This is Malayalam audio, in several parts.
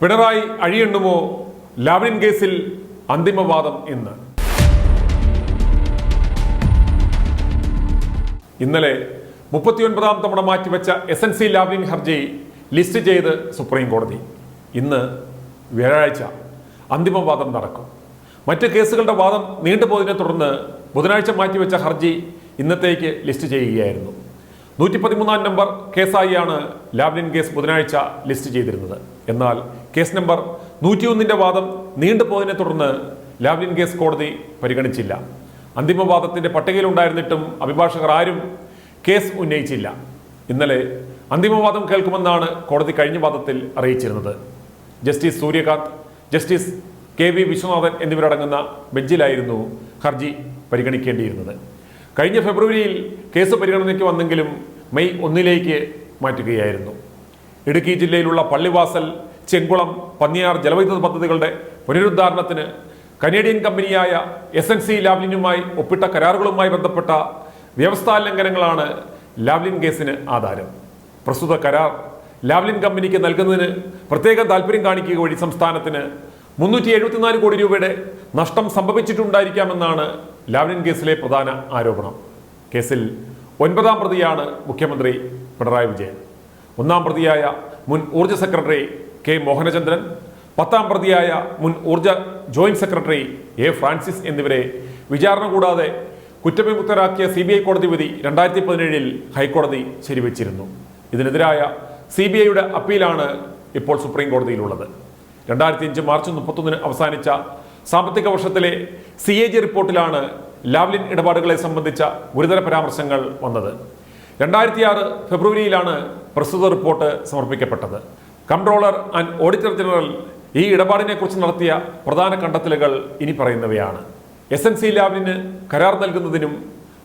പിണറായി അഴിയെണ്ണുമോ? ലാവ്ലിൻ കേസിൽ അന്തിമവാദം ഇന്ന്. ഇന്നലെ 39ാം തവണ മാറ്റിവെച്ച SNC ലാവ്ലിൻ ഹർജി ലിസ്റ്റ് ചെയ്ത് സുപ്രീം കോടതി. ഇന്ന് വ്യാഴാഴ്ച അന്തിമവാദം നടക്കും. മറ്റ് കേസുകളുടെ വാദം നീണ്ടുപോയതിനെ തുടർന്ന് ബുധനാഴ്ച മാറ്റിവെച്ച ഹർജി ഇന്നത്തേക്ക് ലിസ്റ്റ് ചെയ്യുകയായിരുന്നു. 113ാം നമ്പർ കേസായാണ് ലാവ്ലിൻ കേസ് ബുധനാഴ്ച ലിസ്റ്റ് ചെയ്തിരുന്നത്. എന്നാൽ കേസ് നമ്പർ 101ന്റെ വാദം നീണ്ടുപോയതിനെ തുടർന്ന് ലാവ്ലിൻ കേസ് കോടതി പരിഗണിച്ചില്ല. അന്തിമവാദത്തിന്റെ പട്ടികയിലുണ്ടായിരുന്നിട്ടും അഭിഭാഷകർ ആരും കേസ് ഉന്നയിച്ചില്ല. ഇന്നലെ അന്തിമവാദം കേൾക്കുമെന്നാണ് കോടതി കഴിഞ്ഞ വാദത്തിൽ അറിയിച്ചിരുന്നത്. Justice Suryakant, Justice KV Viswanathan എന്നിവരടങ്ങുന്ന ബെഞ്ചിലായിരുന്നു ഹർജി പരിഗണിക്കേണ്ടിയിരുന്നത്. കഴിഞ്ഞ ഫെബ്രുവരിയിൽ കേസ് പരിഗണനയ്ക്ക് വന്നെങ്കിലും മെയ് 1 മാറ്റുകയായിരുന്നു. ഇടുക്കി ജില്ലയിലുള്ള പള്ളിവാസൽ, ചെങ്കുളം, പന്നിയാർ ജലവൈദ്യുത പദ്ധതികളുടെ പുനരുദ്ധാരണത്തിന് കനേഡിയൻ കമ്പനിയായ SNC ലാവ്ലിനുമായി ഒപ്പിട്ട കരാറുകളുമായി ബന്ധപ്പെട്ട വ്യവസ്ഥാ ലംഘനങ്ങളാണ് ലാവ്ലിൻ കേസിന് ആധാരം. പ്രസ്തുത കരാർ ലാവ്ലിൻ കമ്പനിക്ക് നൽകുന്നതിന് പ്രത്യേക താല്പര്യം കാണിക്കുക വഴി സംസ്ഥാനത്തിന് 374 കോടി രൂപയുടെ നഷ്ടം സംഭവിച്ചിട്ടുണ്ടായിരിക്കാമെന്നാണ് ലാവ്ലിൻ കേസിലെ പ്രധാന ആരോപണം. കേസിൽ 9ാം പ്രതിയാണ് മുഖ്യമന്ത്രി പിണറായി വിജയൻ. 1ാം പ്രതിയായ മുൻ ഊർജ്ജ സെക്രട്ടറി K മോഹനചന്ദ്രൻ, 10ാം പ്രതിയായ മുൻ ഊർജ്ജ ജോയിന്റ് സെക്രട്ടറി A ഫ്രാൻസിസ് എന്നിവരെ വിചാരണ കൂടാതെ കുറ്റവിമുക്തരാക്കിയ CBI കോടതി വിധി 2017 ഹൈക്കോടതി ശരിവെച്ചിരുന്നു. ഇതിനെതിരായ CBIയുടെ അപ്പീലാണ് ഇപ്പോൾ സുപ്രീം കോടതിയിലുള്ളത്. 2005 മാർച്ച് 31 അവസാനിച്ച സാമ്പത്തിക വർഷത്തിലെ CAG റിപ്പോർട്ടിലാണ് ലാവ്ലിൻ ഇടപാടുകളെ സംബന്ധിച്ച ഗുരുതര പരാമർശങ്ങൾ വന്നത്. 2006 ഫെബ്രുവരിയിലാണ് പ്രസ്തുത റിപ്പോർട്ട് സമർപ്പിക്കപ്പെട്ടത്. കംട്രോളർ ആൻഡ് ഓഡിറ്റർ ജനറൽ ഈ ഇടപാടിനെ കുറിച്ച് നടത്തിയ പ്രധാന കണ്ടെത്തലുകൾ ഇനി പറയുന്നവയാണ്. SNC ലാവ്ലിന് കരാർ നൽകുന്നതിനും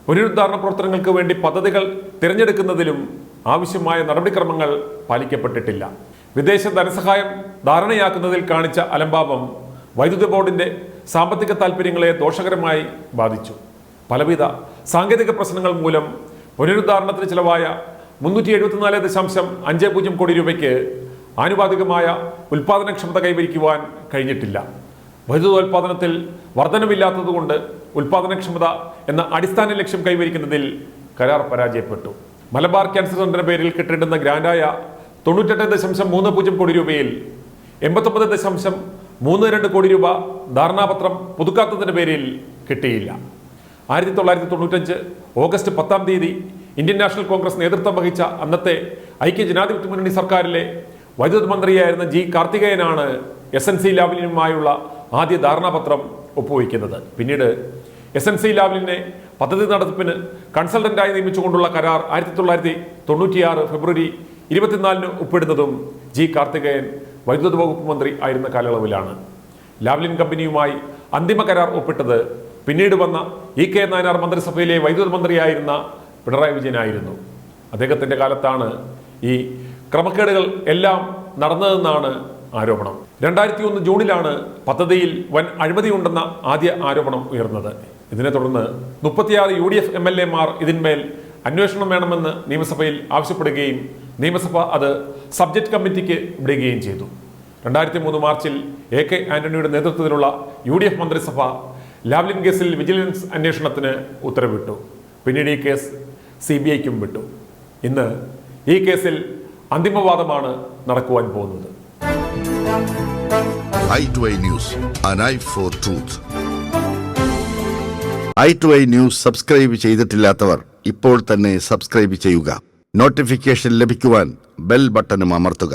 പുനരുദ്ധാരണ പ്രവർത്തനങ്ങൾക്ക് വേണ്ടി പദ്ധതികൾ തിരഞ്ഞെടുക്കുന്നതിലും ആവശ്യമായ നടപടിക്രമങ്ങൾ പാലിക്കപ്പെട്ടിട്ടില്ല. വിദേശ ധനസഹായം ധാരണയാക്കുന്നതിൽ കാണിച്ച അലംഭാവം വൈദ്യുതി ബോർഡിന്റെ സാമ്പത്തിക താൽപ്പര്യങ്ങളെ ദോഷകരമായി ബാധിച്ചു. പലവിധ സാങ്കേതിക പ്രശ്നങ്ങൾ മൂലം പുനരുദ്ധാരണത്തിന് ചിലവായ 374.50 കോടി രൂപയ്ക്ക് ആനുപാതികമായ ഉൽപാദനക്ഷമത കൈവരിക്കുവാൻ കഴിഞ്ഞിട്ടില്ല. വൈദ്യുതോൽപാദനത്തിൽ വർധനവില്ലാത്തതുകൊണ്ട് ഉൽപാദനക്ഷമത എന്ന അടിസ്ഥാന ലക്ഷ്യം കൈവരിക്കുന്നതിൽ കരാർ പരാജയപ്പെട്ടു. മലബാർ ക്യാൻസർ സെന്ററിന്റെ പേരിൽ കിട്ടേണ്ടുന്ന ഗ്രാൻഡായ 98.30 കോടി രൂപയിൽ 89.32 കോടി രൂപ ധാരണാപത്രം പുതുക്കാത്തതിന്റെ പേരിൽ കിട്ടിയില്ല. 1995 ഓഗസ്റ്റ് 10-ാം തീയതി ഇന്ത്യൻ നാഷണൽ കോൺഗ്രസ് നേതൃത്വം വഹിച്ച അന്നത്തെ ഐക്യജനാധിപത്യ മുന്നണി സർക്കാരിലെ വൈദ്യുതി മന്ത്രിയായിരുന്ന G കാർത്തികേയനാണ് SNC ലാവ്ലിനുമായുള്ള ആദ്യ ധാരണാപത്രം ഒപ്പുവയ്ക്കുന്നത്. പിന്നീട് SNC ലാവ്ലിനെ പദ്ധതി നടത്തിപ്പിന് കൺസൾട്ടന്റായി നിയമിച്ചുകൊണ്ടുള്ള കരാർ 1996 ഫെബ്രുവരി 24 ഒപ്പിടുന്നതും G കാർത്തികേയൻ വൈദ്യുതി വകുപ്പ് മന്ത്രി ആയിരുന്ന കാലയളവിലാണ്. ലാവ്ലിൻ കമ്പനിയുമായി അന്തിമ കരാർ ഒപ്പിട്ടത് പിന്നീട് വന്ന EK നായനാർ മന്ത്രിസഭയിലെ വൈദ്യുതി മന്ത്രിയായിരുന്ന പിണറായി വിജയനായിരുന്നു. അദ്ദേഹത്തിന്റെ കാലത്താണ് ഈ ക്രമക്കേടുകൾ എല്ലാം നടന്നതെന്നാണ് ആരോപണം. 2001 ജൂണിലാണ് പദ്ധതിയിൽ വൻ അഴിമതിയുണ്ടെന്ന ആദ്യ ആരോപണം ഉയർന്നത്. ഇതിനെ തുടർന്ന് 36 UDF MLA മാർ ഇതിന്മേൽ അന്വേഷണം വേണമെന്ന് നിയമസഭയിൽ ആവശ്യപ്പെടുകയും നിയമസഭ അത് സബ്ജക്ട് കമ്മിറ്റിക്ക് വിടുകയും ചെയ്തു. 2003 മാർച്ചിൽ AK ആന്റണിയുടെ നേതൃത്വത്തിലുള്ള UDF മന്ത്രിസഭ ലാവ്ലിൻ കേസിൽ വിജിലൻസ് അന്വേഷണത്തിന് ഉത്തരവിട്ടു. പിന്നീട് ഈ കേസ് CBIക്കും വിട്ടു. ഇന്ന് ഈ കേസിൽ അന്തിമവാദമാണ് നടക്കുവാൻ പോകുന്നത്. i2i News, an eye for truth. i2i News subscribe ചെയ്തിട്ടില്ലാത്തവർ ഇപ്പോൾ തന്നെ സബ്സ്ക്രൈബ് ചെയ്യുക. നോട്ടിഫിക്കേഷൻ ലഭിക്കുവാൻ ബെൽ ബട്ടണും അമർത്തുക.